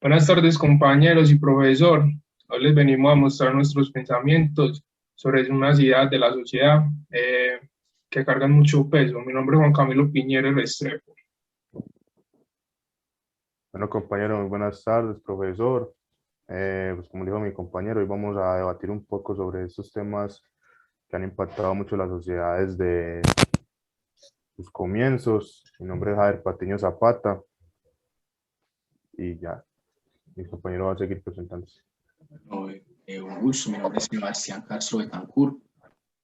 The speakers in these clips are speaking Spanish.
Buenas tardes, compañeros y profesor. Hoy les venimos a mostrar nuestros pensamientos sobre unas ideas de la sociedad que cargan mucho peso. Mi nombre es Juan Camilo Piñero Restrepo. Bueno, compañero, muy buenas tardes, profesor. Pues como dijo mi compañero, hoy vamos a debatir un poco sobre estos temas que han impactado mucho las sociedades de sus comienzos. Mi nombre es Javier Patiño Zapata y ya, mi compañero va a seguir presentándose. Un gusto, mi nombre es Sebastián Castro Betancourt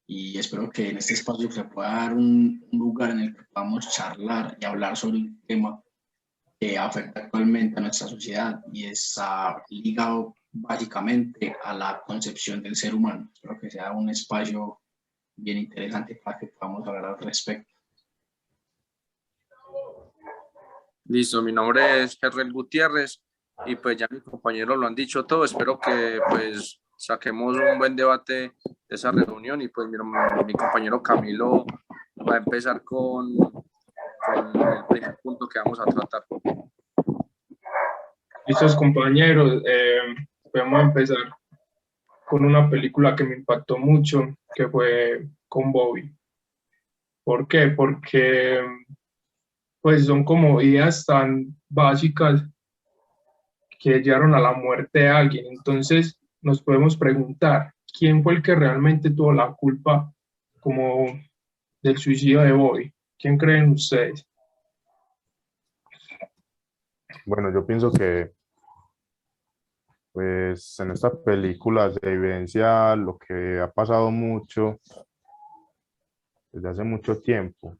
y espero que en este espacio se pueda dar un lugar en el que podamos charlar y hablar sobre un tema que afecta actualmente a nuestra sociedad y está ligado básicamente a la concepción del ser humano. Espero que sea un espacio bien interesante para que podamos hablar al respecto. Listo, mi nombre es Ferrer Gutiérrez y pues ya mis compañeros lo han dicho todo. Espero que pues saquemos un buen debate de esa reunión y pues mi compañero Camilo va a empezar con el primer punto que vamos a tratar. Listos, compañeros, vamos a empezar con una película que me impactó mucho, que fue con Bobby. ¿Por qué? Porque pues son como ideas tan básicas que llevaron a la muerte de alguien. Entonces nos podemos preguntar, ¿quién fue el que realmente tuvo la culpa como del suicidio de Bobby? ¿Quién creen ustedes? Bueno, yo pienso que pues en esta película se evidencia lo que ha pasado mucho desde hace mucho tiempo,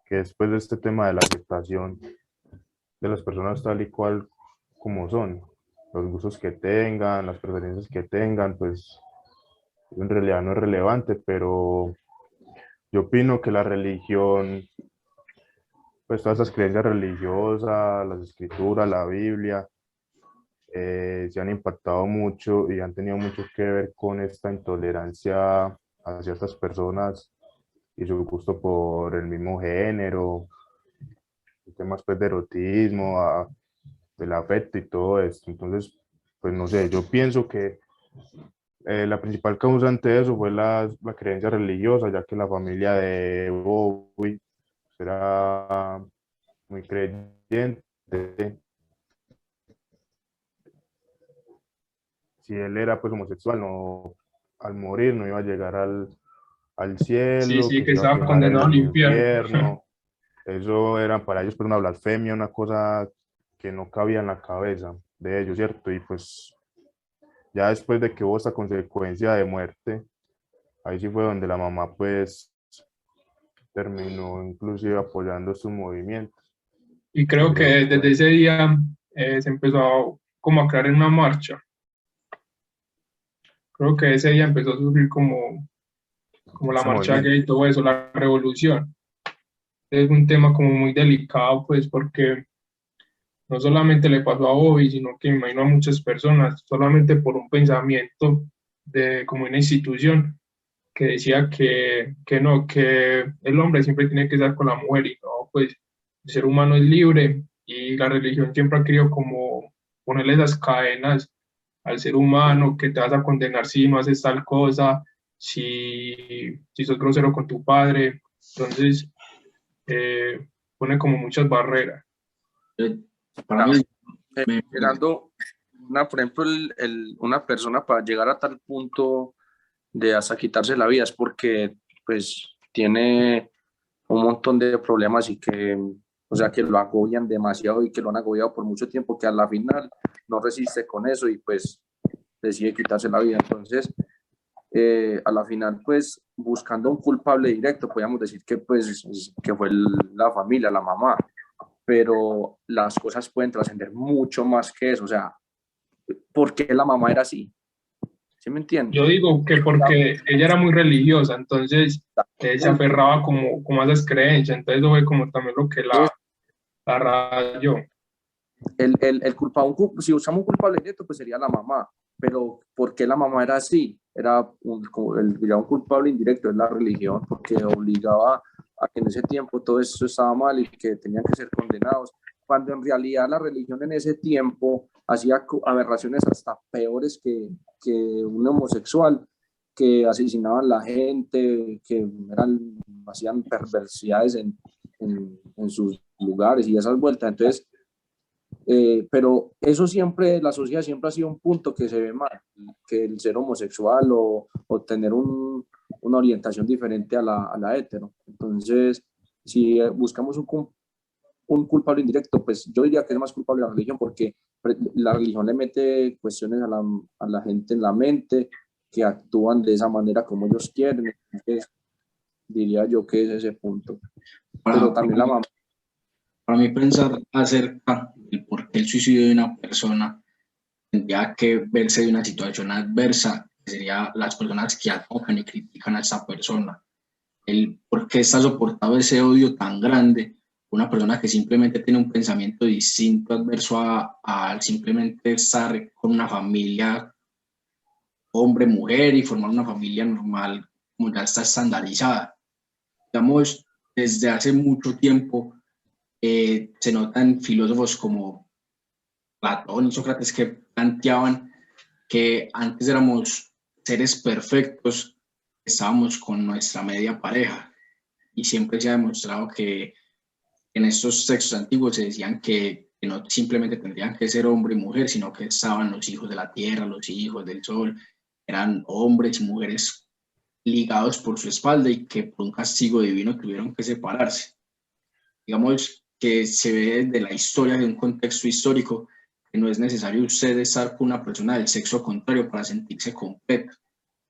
que después de este tema de la aceptación de las personas tal y cual como son, los gustos que tengan, las preferencias que tengan, pues en realidad no es relevante, pero yo opino que la religión, pues todas esas creencias religiosas, las escrituras, la Biblia, se han impactado mucho y han tenido mucho que ver con esta intolerancia a ciertas personas y su gusto por el mismo género, temas pues de erotismo, del afecto y todo esto. Entonces, pues no sé, yo pienso que la principal causante de eso fue la creencia religiosa, ya que la familia de Bowie era muy creyente. Si él era pues homosexual, no, al morir no iba a llegar al cielo, Sí, que que se iba a estaba quedar en condenado al el infierno. infierno. Eso era para ellos pues una blasfemia, una cosa que no cabía en la cabeza de ellos, ¿cierto? Y pues ya después de que hubo esta consecuencia de muerte, ahí sí fue donde la mamá pues terminó inclusive apoyando sus movimientos. Y creo que Creo que desde ese día se empezó como a crear en una marcha. Creo que ese día empezó a surgir como la ese marcha movimiento. gay y todo eso, la revolución. Es un tema como muy delicado, pues, porque no solamente le pasó a Bobby, sino que me imagino a muchas personas, solamente por un pensamiento de como una institución que decía que no, que el hombre siempre tiene que estar con la mujer y no, pues el ser humano es libre y la religión siempre ha querido como ponerle esas cadenas al ser humano, que te vas a condenar si no haces tal cosa, si sos grosero con tu padre, entonces pone como muchas barreras. Para mí, Esperando por ejemplo, una persona para llegar a tal punto de hasta quitarse la vida es porque pues tiene un montón de problemas y que, o sea, que lo agobian demasiado y que lo han agobiado por mucho tiempo, que a la final no resiste con eso y pues decide quitarse la vida. Entonces, a la final, pues buscando un culpable directo, podríamos decir que pues que fue la familia, la mamá, pero las cosas pueden trascender mucho más que eso. O sea, ¿por qué la mamá era así? ¿Sí me entiendes? Yo digo que porque ella era muy religiosa, entonces se aferraba como a esas creencias, entonces eso fue como también lo que la rayó. El culpable, si usamos un culpable directo, pues sería la mamá. Pero ¿por qué la mamá era así? Era un culpable indirecto, es la religión, porque obligaba a que en ese tiempo todo eso estaba mal y que tenían que ser condenados, cuando en realidad la religión en ese tiempo hacía aberraciones hasta peores que un homosexual, que asesinaban a la gente, que hacían perversidades en sus lugares y esas vueltas. Entonces, pero eso siempre, la sociedad siempre ha sido un punto que se ve mal, que el ser homosexual o tener una orientación diferente a la hetero. Entonces, si buscamos un culpable indirecto, pues yo diría que es más culpable la religión, porque la religión le mete cuestiones a la gente en la mente, que actúan de esa manera como ellos quieren. Entonces, diría yo que es ese punto. Pero también la mamá. Para mí pensar acerca del por qué el suicidio de una persona tendría que verse de una situación adversa, que sería las personas que atacan y critican a esa persona. El por qué está soportado ese odio tan grande, una persona que simplemente tiene un pensamiento distinto, adverso a simplemente estar con una familia, hombre, mujer, y formar una familia normal, como ya está estandarizada. Digamos, desde hace mucho tiempo se notan filósofos como Platón y Sócrates que planteaban que antes éramos seres perfectos, estábamos con nuestra media pareja, y siempre se ha demostrado que en estos textos antiguos se decían que no simplemente tendrían que ser hombre y mujer, sino que estaban los hijos de la tierra, los hijos del sol, eran hombres y mujeres ligados por su espalda y que por un castigo divino tuvieron que separarse. Digamos que se ve de la historia, de un contexto histórico, que no es necesario usted estar con una persona del sexo contrario para sentirse completo.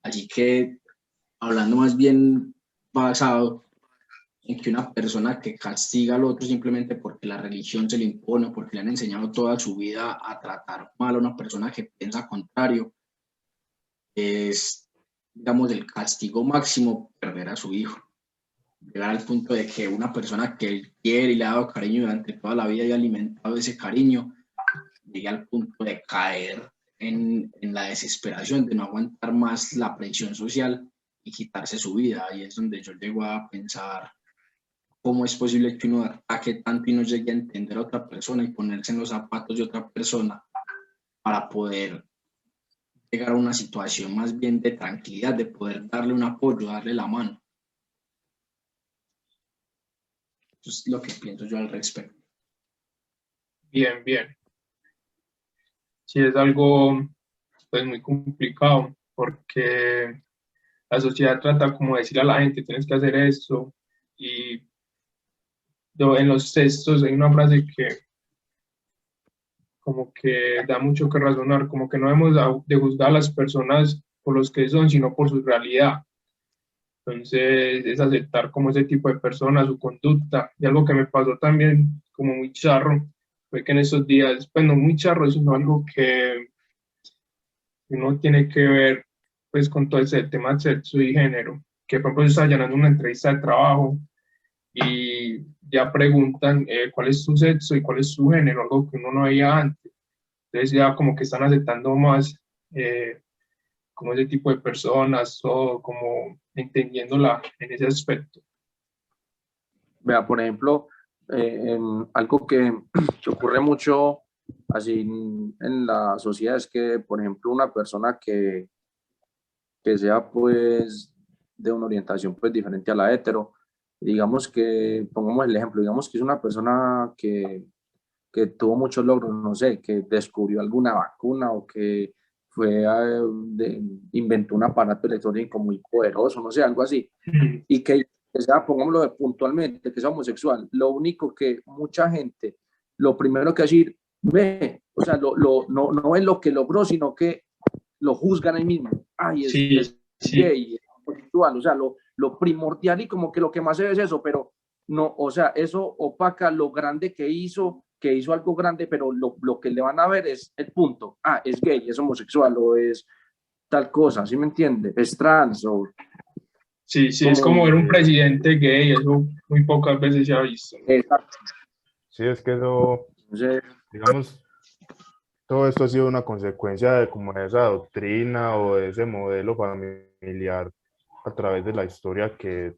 Así que, hablando más bien basado en que una persona que castiga al otro simplemente porque la religión se le impone, porque le han enseñado toda su vida a tratar mal a una persona que piensa contrario, es, digamos, el castigo máximo perder a su hijo. Llegar al punto de que una persona que él quiere y le ha dado cariño durante toda la vida y ha alimentado ese cariño, llegue al punto de caer en la desesperación, de no aguantar más la presión social y quitarse su vida. Ahí es donde yo llego a pensar cómo es posible que uno ataque tanto y no llegue a entender a otra persona y ponerse en los zapatos de otra persona para poder llegar a una situación más bien de tranquilidad, de poder darle un apoyo, darle la mano. Eso es lo que pienso yo al respecto. Bien, bien. Sí, es algo pues muy complicado porque la sociedad trata como de decir a la gente tienes que hacer esto, y en los textos hay una frase que como que da mucho que razonar, como que no debemos de juzgar a las personas por los que son, sino por su realidad. Entonces es aceptar como ese tipo de personas, su conducta. Y algo que me pasó también como muy charro fue que en esos días, pues no muy charro, sino algo que uno tiene que ver pues con todo ese tema de sexo y género, que por ejemplo yo estaba llenando una entrevista de trabajo y ya preguntan cuál es su sexo y cuál es su género, algo que uno no veía antes. Entonces ya como que están aceptando más como ese tipo de personas, o como entendiéndola en ese aspecto. Vea, por ejemplo, algo que ocurre mucho así en la sociedad es que, por ejemplo, una persona que sea pues de una orientación pues diferente a la hetero, digamos que, pongamos el ejemplo, digamos que es una persona que tuvo muchos logros, no sé, que descubrió alguna vacuna o que inventó un aparato electrónico muy poderoso, no sé, algo así, y que sea, pongámoslo puntualmente, que sea homosexual. Lo único que mucha gente, lo primero que decir, ve, o sea, no es lo que logró, sino que lo juzgan ahí mismo. Ay, es Sí. gay, es homosexual, o sea, lo primordial y como que lo que más se ve es eso, pero no, o sea, eso opaca lo grande que hizo algo grande, pero lo que le van a ver es el punto. Ah, es gay, es homosexual o es tal cosa, ¿sí me entiende? Es trans o... Sí, es como ver un presidente gay, eso muy pocas veces se ha visto. Exacto. Sí, es que eso, digamos, todo esto ha sido una consecuencia de como esa doctrina o de ese modelo familiar a través de la historia que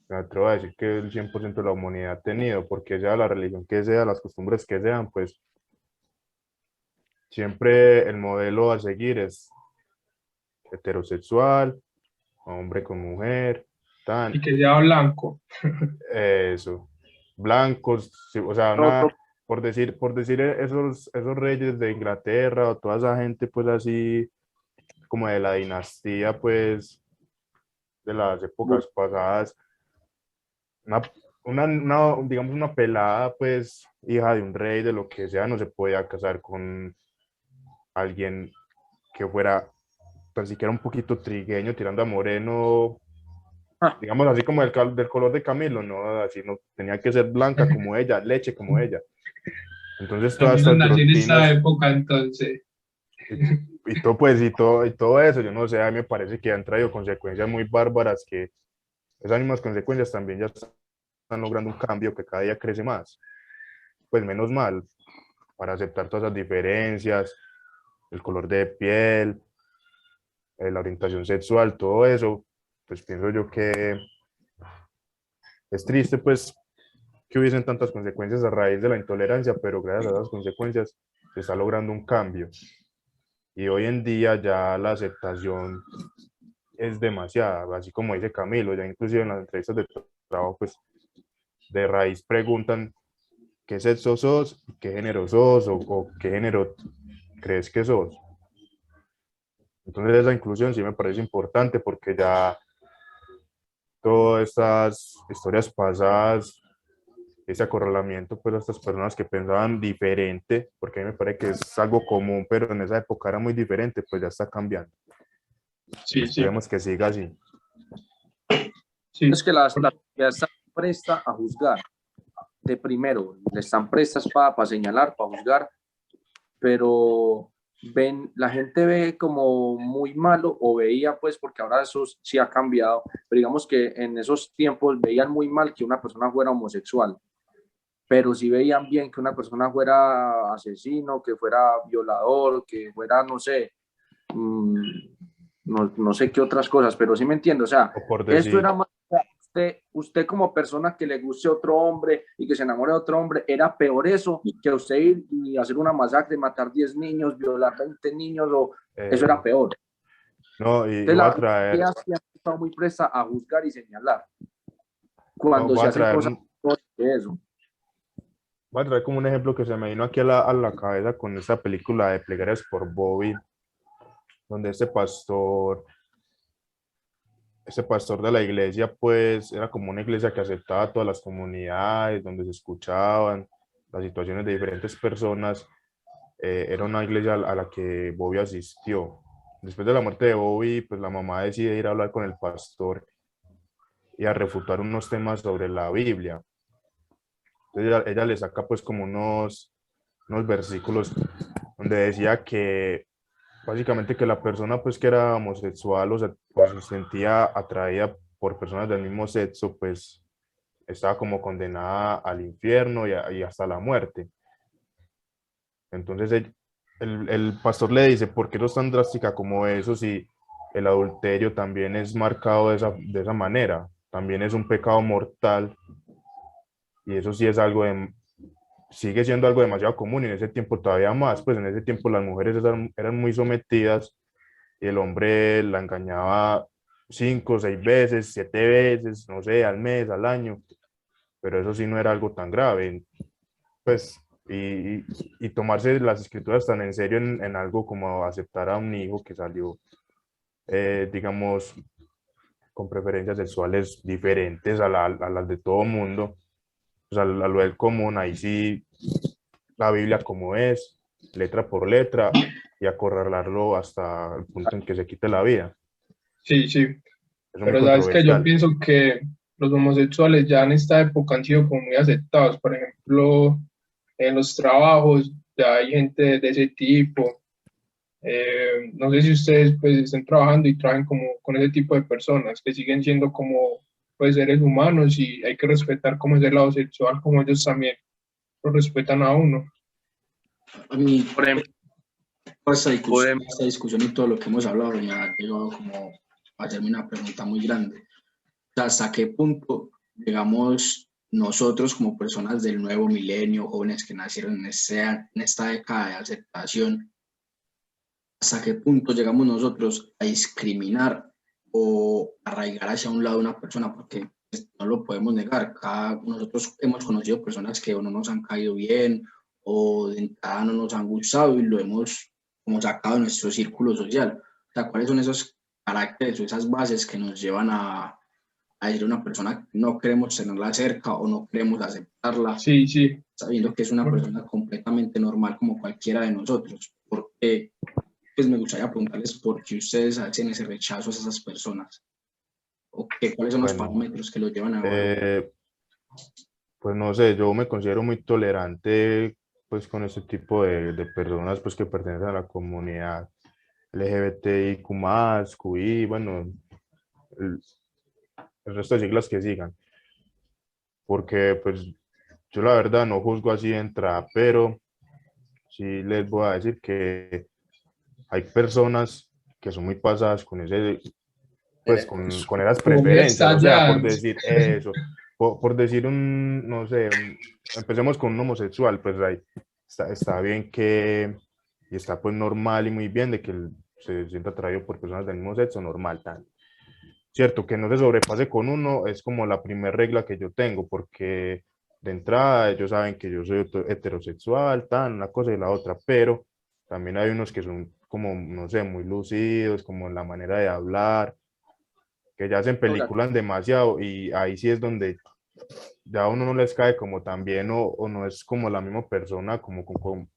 me atrevo a decir que el 100% de la humanidad ha tenido, porque sea la religión que sea, las costumbres que sean, pues siempre el modelo a seguir es heterosexual, hombre con mujer, tan, Y que sea blanco. eso, blancos, sí, o sea, Otro, por decir esos reyes de Inglaterra o toda esa gente pues así como de la dinastía pues de las épocas pasadas, una, digamos una pelada pues hija de un rey de lo que sea no se podía casar con alguien que fuera tan siquiera un poquito trigueño tirando a moreno, ah, digamos así como del color de Camilo, no, así no, tenía que ser blanca como ella, leche como ella. Entonces todas Camilo estas nació en esa rutinas época, entonces. y todo pues y todo eso, yo no sé, a mí me parece que han traído consecuencias muy bárbaras que esas mismas consecuencias también ya están logrando un cambio que cada día crece más. Pues menos mal, para aceptar todas esas diferencias, el color de piel, la orientación sexual, todo eso, pues pienso yo que es triste pues que hubiesen tantas consecuencias a raíz de la intolerancia, pero gracias a esas consecuencias se está logrando un cambio. Y hoy en día ya la aceptación es demasiada, así como dice Camilo, ya inclusive en las entrevistas de trabajo, pues de raíz preguntan qué sexo sos, qué género sos o qué género crees que sos. Entonces esa inclusión sí me parece importante porque ya todas estas historias pasadas, ese acorralamiento pues a estas personas que pensaban diferente, porque a mí me parece que es algo común, pero en esa época era muy diferente, pues ya está cambiando. Y Sí, sí, esperemos que siga así. sí. es que la sociedad está presta a juzgar. De primero, le están prestas para señalar, para juzgar, pero la gente ve como muy malo, o veía pues, porque ahora eso sí ha cambiado, pero digamos que en esos tiempos veían muy mal que una persona fuera homosexual, pero sí veían bien que una persona fuera asesino, que fuera violador, que fuera, no sé, no sé qué otras cosas, pero sí me entiendo, o sea, O por esto decir, era más, usted como persona que le guste otro hombre y que se enamore de otro hombre, era peor eso que usted ir y hacer una masacre, matar 10 niños, violar 20 niños, o eso era peor. no, y Entonces voy a la traer, sociedad sí ha estado muy presta a juzgar y señalar no, cuando se hacen cosas peores que eso. voy a traer como un ejemplo que se me vino aquí a la cabeza con esta película de Plegarias por Bobby, donde este pastor de la iglesia, pues era como una iglesia que aceptaba a todas las comunidades, donde se escuchaban las situaciones de diferentes personas. Era una iglesia a la que Bobby asistió. Después de la muerte de Bobby, pues la mamá decide ir a hablar con el pastor y a refutar unos temas sobre la Biblia. Entonces ella le saca pues como unos versículos donde decía que básicamente que la persona pues que era homosexual o se sentía atraída por personas del mismo sexo, pues estaba como condenada al infierno y hasta la muerte. Entonces el pastor le dice, ¿por qué no es tan drástica como eso si el adulterio también es marcado de esa manera? También es un pecado mortal y eso sí es sigue siendo algo demasiado común y en ese tiempo todavía más, pues en ese tiempo las mujeres eran muy sometidas y el hombre la engañaba 5, 6 veces, 7 veces, no sé, al mes, al año, pero eso sí no era algo tan grave, pues, y tomarse las escrituras tan en serio en algo como aceptar a un hijo que salió, digamos, con preferencias sexuales diferentes a las de todo mundo, pues a lo del común, ahí sí, la Biblia como es, letra por letra, y acorralarlo hasta el punto en que se quite la vida. Sí, sí. Es muy Pero sabes que yo controversial. pienso que los homosexuales ya en esta época han sido como muy aceptados. Por ejemplo, en los trabajos ya hay gente de ese tipo. No sé si ustedes pues estén trabajando y trabajen como con ese tipo de personas que siguen siendo como pues seres humanos y hay que respetar como ese lado sexual como ellos también lo respetan a uno. A mí, Por ejemplo, esta discusión y todo lo que hemos hablado me ha llegado como a hacerme una pregunta muy grande. O sea, ¿hasta qué punto, digamos, nosotros como personas del nuevo milenio, jóvenes que nacieron en esta década de aceptación, hasta qué punto llegamos nosotros a discriminar o arraigar hacia un lado de una persona, porque pues, no lo podemos negar. Nosotros hemos conocido personas que o no nos han caído bien o de entrada no nos han gustado y lo hemos como sacado de nuestro círculo social. O sea, ¿cuáles son esos caracteres o esas bases que nos llevan a decir a una persona que no queremos tenerla cerca o no queremos aceptarla, Sí, sí. sabiendo que es una persona completamente normal como cualquiera de nosotros? Porque pues me gustaría preguntarles por qué ustedes hacen ese rechazo a esas personas o cuáles son los Bueno, parámetros que los llevan a evaluar. pues no sé, yo me considero muy tolerante pues con este tipo de personas pues que pertenecen a la comunidad LGBTIQ+, QI, bueno, el, el resto de siglas que sigan, porque pues yo la verdad no juzgo así de entrada, pero sí les voy a decir que hay personas que son muy pasadas con ese, pues con esas Como muy preferencias, o sea, por estalladas. decir eso, por decir un, no sé, empecemos con un homosexual, pues ahí está bien que, y está pues normal y muy bien de que se sienta atraído por personas del mismo sexo, normal, tan. Cierto, que no se sobrepase con uno es como la primera regla que yo tengo, porque de entrada ellos saben que yo soy heterosexual, tan, una cosa y la otra, pero también hay unos que son como, no sé, muy lucidos, como en la manera de hablar, que ya hacen peliculan demasiado y ahí sí es donde ya a uno no les cae como tan bien o no es como la misma persona como con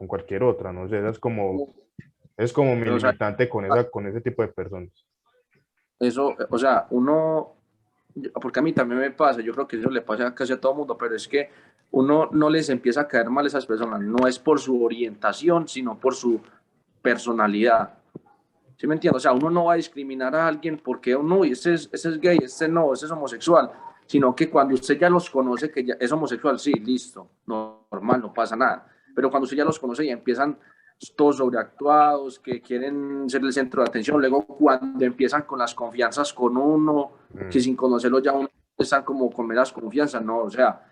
cualquier otra, no sé, es como mi O sea, limitante con ese tipo de personas. eso, o sea, uno, porque a mí también me pasa, yo creo que eso le pasa casi a todo mundo, pero es que uno no les empieza a caer mal a esas personas, no es por su orientación, sino por su personalidad. ¿Sí me entiendes? O sea, uno no va a discriminar a alguien porque no, ese es gay, ese no, ese es homosexual, sino que cuando usted ya los conoce que ya es homosexual, sí, listo, normal, no pasa nada. Pero cuando usted ya los conoce y empiezan todos sobreactuados, que quieren ser el centro de atención, luego cuando empiezan con las confianzas con uno, que sin conocerlo ya uno están como con meras confianzas, no, o sea,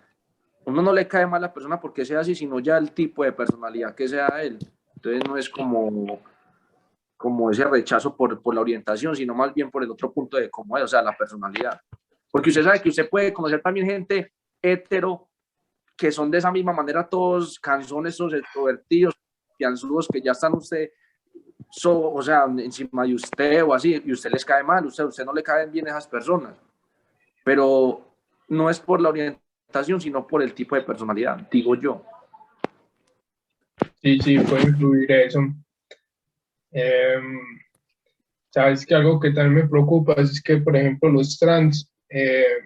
uno no le cae mal a la persona porque sea así, sino ya el tipo de personalidad que sea él. Entonces no es como ese rechazo por la orientación, sino más bien por el otro punto de cómo es, o sea, la personalidad. Porque usted sabe que usted puede conocer también gente hetero que son de esa misma manera todos canzones, todos extrovertidos, fianzudos, que ya están usted, o sea, encima de usted o así, y usted les cae mal, usted no le caen bien a esas personas. Pero no es por la orientación, sino por el tipo de personalidad, digo yo. Sí, sí, puede influir eso. Sabes que algo que también me preocupa es que, por ejemplo, los trans en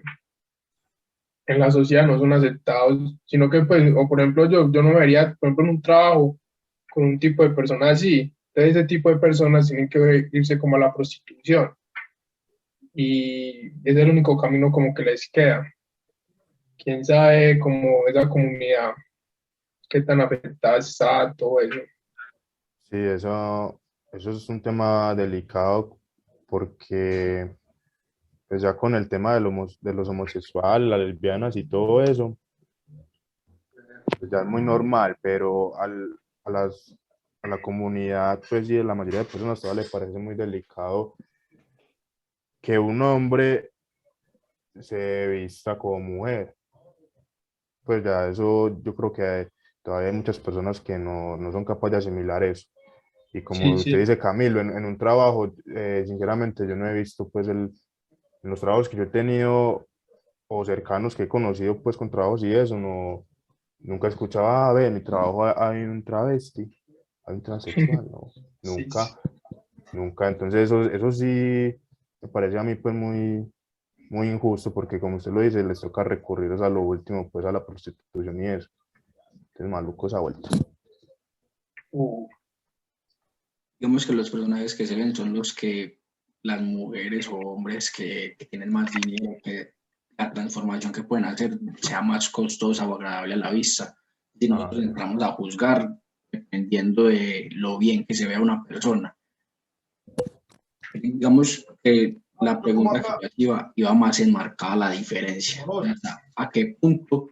la sociedad no son aceptados, sino que, pues, o por ejemplo, yo no me vería, por ejemplo, en un trabajo con un tipo de persona así. Entonces, ese tipo de personas tienen que irse como a la prostitución. Y es el único camino como que les queda. Quién sabe cómo esa comunidad, qué tan afectada está, todo eso. Sí, eso es un tema delicado porque pues ya con el tema de los homosexuales, las lesbianas y todo eso, pues ya es muy normal, pero a la comunidad, pues y a la mayoría de personas todavía le parece muy delicado que un hombre se vista como mujer. Pues ya eso yo creo que todavía hay muchas personas que no son capaces de asimilar eso. Y como Sí, usted sí. dice, Camilo, en un trabajo, sinceramente yo no he visto, pues, en los trabajos que yo he tenido o cercanos que he conocido, pues, con trabajos y eso, nunca escuchaba, a ver, en mi trabajo hay un travesti, hay un transexual, no, Sí, nunca, nunca. Entonces, eso sí me parece a mí, pues, muy injusto, porque como usted lo dice, les toca recurrir a lo último, pues, a la prostitución y eso. Entonces, maluco esa vuelta. Digamos que los personajes que se ven son los que las mujeres o hombres que tienen más dinero, que la transformación que pueden hacer sea más costosa o agradable a la vista. Si Ah, nosotros entramos a juzgar dependiendo de lo bien que se vea una persona. Digamos que la pregunta que yo iba más enmarcada la diferencia. ¿A qué punto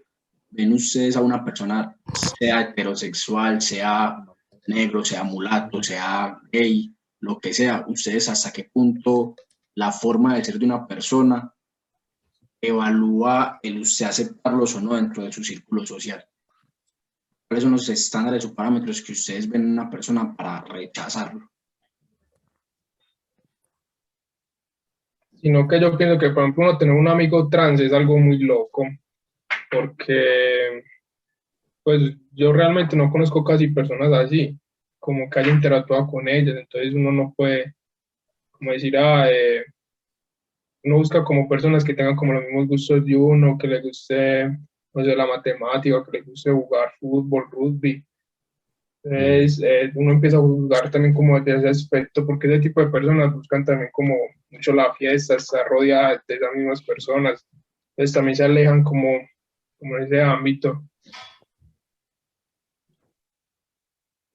ven ustedes a una persona, sea heterosexual, sea negro, sea mulato, sea gay, lo que sea, ustedes hasta qué punto la forma de ser de una persona evalúa el usted aceptarlos o no dentro de su círculo social. ¿Cuáles son los estándares o parámetros que ustedes ven en una persona para rechazarlo? Sino que yo pienso que, por ejemplo, uno tener un amigo trans es algo muy loco, porque pues yo realmente no conozco casi personas así, como que haya interactuado con ellas, entonces uno no puede, como decir, uno busca como personas que tengan como los mismos gustos de uno, que le guste, no sé, la matemática, que le guste jugar fútbol, rugby. Entonces, uno empieza a juzgar también como de ese aspecto, porque ese tipo de personas buscan también como mucho la fiesta, estar rodeada de esas mismas personas. Entonces también se alejan como en ese ámbito.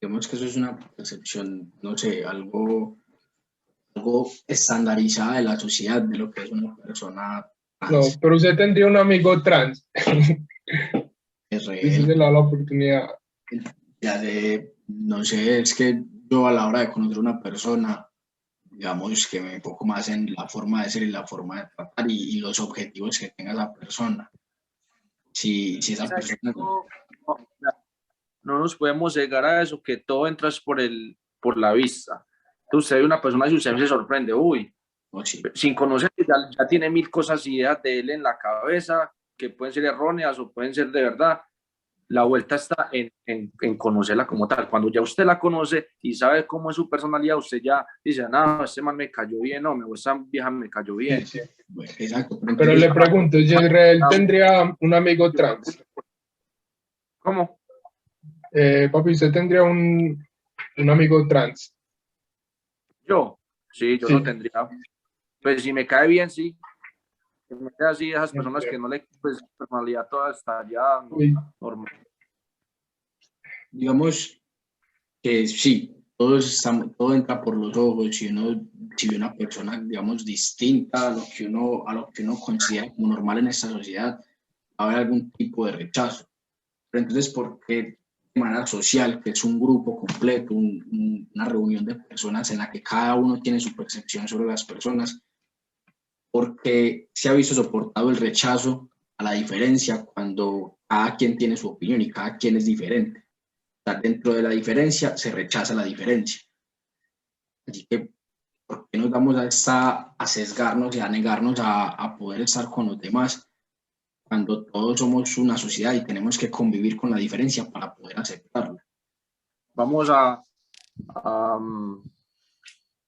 Digamos que eso es una percepción, no sé, algo estandarizada de la sociedad, de lo que es una persona No, trans. pero usted tendría un amigo trans. Es Y si se le da la oportunidad. ya de, no sé, es que yo a la hora de conocer a una persona, digamos que me enfoco más en la forma de ser y la forma de tratar y los objetivos que tenga esa persona. Si esa persona... No nos podemos llegar a eso, que todo entra por la vista. Entonces usted ve una persona y usted se sorprende, uy, Oh, sí. sin conocer, ya tiene 1000 cosas, ideas de él en la cabeza, que pueden ser erróneas o pueden ser de verdad. La vuelta está en conocerla como tal. Cuando ya usted la conoce y sabe cómo es su personalidad, usted ya dice, no, este man me cayó bien, no, esta vieja me cayó bien. Sí, sí. Bueno, exacto. Pero le pregunto, ¿si Israel tendría un amigo trans? ¿Cómo? Papi, ¿usted tendría un amigo trans? Yo, sí, yo Sí. lo tendría. Pues si me cae bien, sí. Que me cae así, esas personas que no le, pues, personalidad toda está ya Uy, normal. Digamos que sí, todo entra por los ojos. Si ve una persona, digamos, distinta a lo que uno considera como normal en esta sociedad, va a haber algún tipo de rechazo. Pero entonces, ¿por qué de manera social, que es un grupo completo, una reunión de personas en la que cada uno tiene su percepción sobre las personas, porque se ha visto soportado el rechazo a la diferencia cuando cada quien tiene su opinión y cada quien es diferente? O sea, dentro de la diferencia se rechaza la diferencia. Así que, ¿por qué nos vamos a sesgarnos y a negarnos a poder estar con los demás cuando todos somos una sociedad y tenemos que convivir con la diferencia para poder aceptarla? Vamos a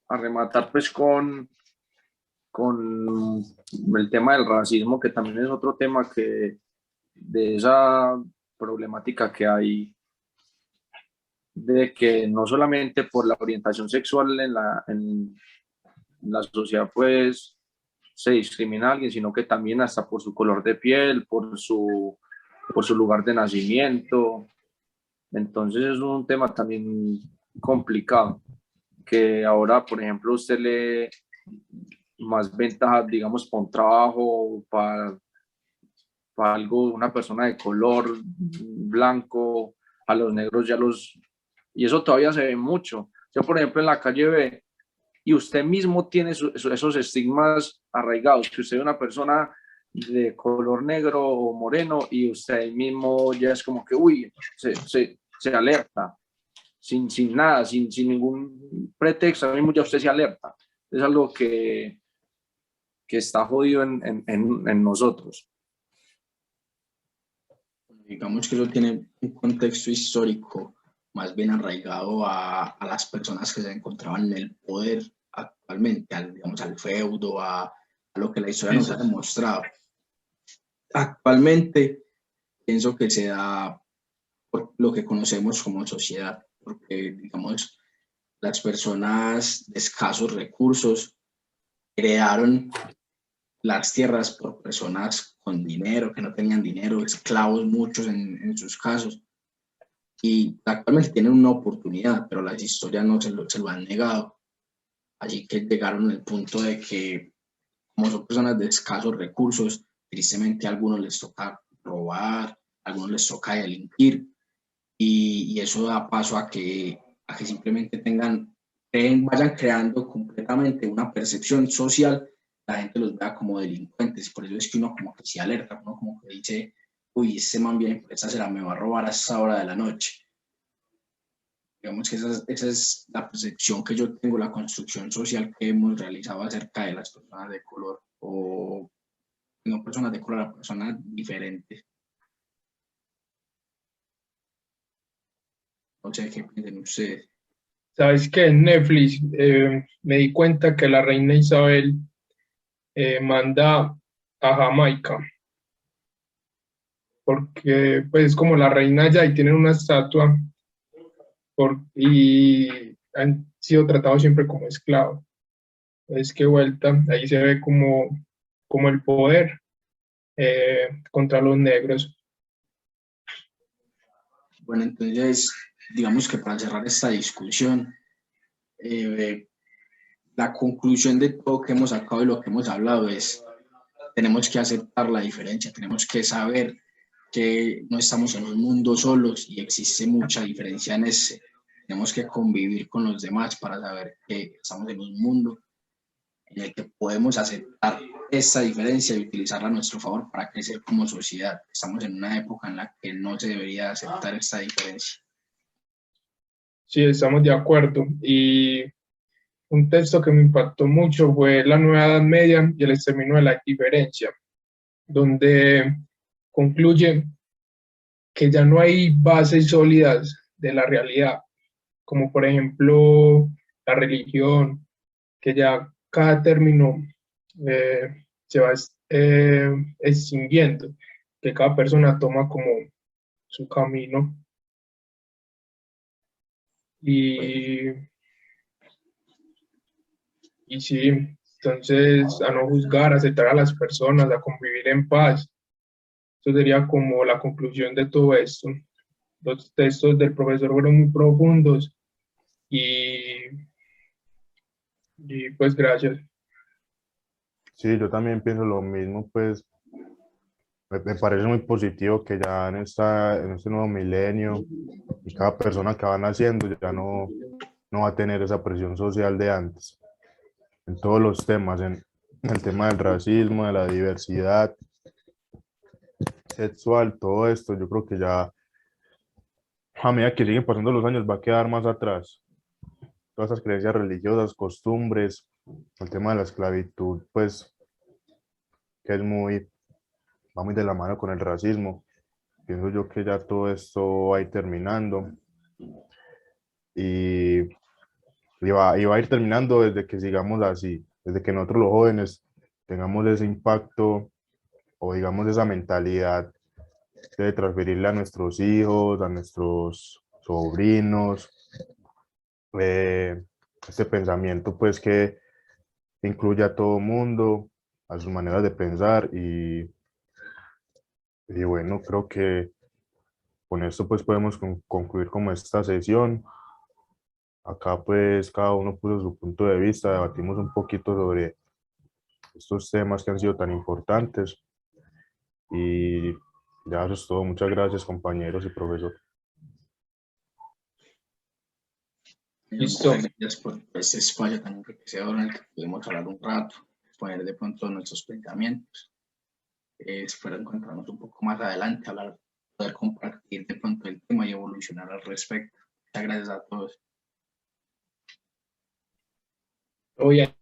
rematar pues con el tema del racismo, que también es otro tema que de esa problemática que hay, de que no solamente por la orientación sexual en la sociedad pues se discrimina a alguien, sino que también hasta por su color de piel, por su lugar de nacimiento. Entonces es un tema también complicado, que ahora, por ejemplo, usted le más ventajas, digamos, para un trabajo, para algo, una persona de color blanco, a los negros ya los... Y eso todavía se ve mucho. Yo, por ejemplo, en la calle ve, y usted mismo tiene esos estigmas arraigados, que usted es una persona de color negro o moreno y usted mismo ya es como que, uy, se alerta, sin nada, sin ningún pretexto, mismo ya usted se alerta. Es algo que está jodido en nosotros. Digamos que eso tiene un contexto histórico más bien arraigado a las personas que se encontraban en el poder actualmente, digamos, al feudo, a lo que la historia nos ha demostrado. Actualmente pienso que se da por lo que conocemos como sociedad, porque, digamos, las personas de escasos recursos heredaron las tierras por personas con dinero, que no tenían dinero, esclavos muchos en sus casos, y actualmente tienen una oportunidad, pero las historias no se lo han negado. Así que llegaron al punto de que, como son personas de escasos recursos, tristemente a algunos les toca robar, a algunos les toca delinquir, y eso da paso a que a que simplemente vayan creando completamente una percepción social, la gente los vea como delincuentes. Por eso es que uno como que se alerta, uno como que dice, uy, ese man viene por esa acera, me va a robar a esa hora de la noche. Digamos que esa es la percepción que yo tengo, la construcción social que hemos realizado acerca de las personas de color, o no personas de color, personas diferentes. No sé qué piensan ustedes. ¿Sabes qué? En Netflix me di cuenta que la reina Isabel manda a Jamaica, porque pues es como la reina allá y tienen una estatua y han sido tratados siempre como esclavos. Es que vuelta, ahí se ve como el poder contra los negros. Bueno, entonces, digamos que para cerrar esta discusión, la conclusión de todo que hemos sacado y lo que hemos hablado es, tenemos que aceptar la diferencia, tenemos que saber que no estamos en un mundo solos y existe mucha diferencia en ese. Tenemos que convivir con los demás para saber que estamos en un mundo en el que podemos aceptar esta diferencia y utilizarla a nuestro favor para crecer como sociedad. Estamos en una época en la que no se debería aceptar esta diferencia. Sí, estamos de acuerdo. Y un texto que me impactó mucho fue La Nueva Edad Media y el exterminio de la indiferencia, donde concluye que ya no hay bases sólidas de la realidad, como por ejemplo la religión, que ya cada término se va extinguiendo, que cada persona toma como su camino. Y sí, entonces a no juzgar, a aceptar a las personas, a convivir en paz. Eso sería como la conclusión de todo esto. Los textos del profesor fueron muy profundos y pues gracias. Sí, yo también pienso lo mismo, pues me parece muy positivo que ya en este nuevo milenio y cada persona que va naciendo ya no va a tener esa presión social de antes, en todos los temas, en el tema del racismo, de la diversidad sexual, todo esto, yo creo que ya a medida que siguen pasando los años va a quedar más atrás. Todas esas creencias religiosas, costumbres, el tema de la esclavitud, pues que va muy de la mano con el racismo. Pienso yo que ya todo esto va a ir terminando y, y va a ir terminando desde que sigamos así, desde que nosotros los jóvenes tengamos ese impacto o digamos esa mentalidad de transferirle a nuestros hijos, a nuestros sobrinos, este pensamiento pues que incluye a todo mundo, a sus maneras de pensar y bueno, creo que con esto pues podemos concluir como esta sesión. Acá pues cada uno puso su punto de vista, debatimos un poquito sobre estos temas que han sido tan importantes y ya eso es todo. Muchas gracias compañeros y profesor. Listo. Muchas gracias por este espacio tan enriquecedor en el que pudimos hablar un rato, exponer de pronto nuestros pensamientos. Espero encontrarnos un poco más adelante, poder compartir de pronto el tema y evolucionar al respecto. Muchas gracias a todos. Oye.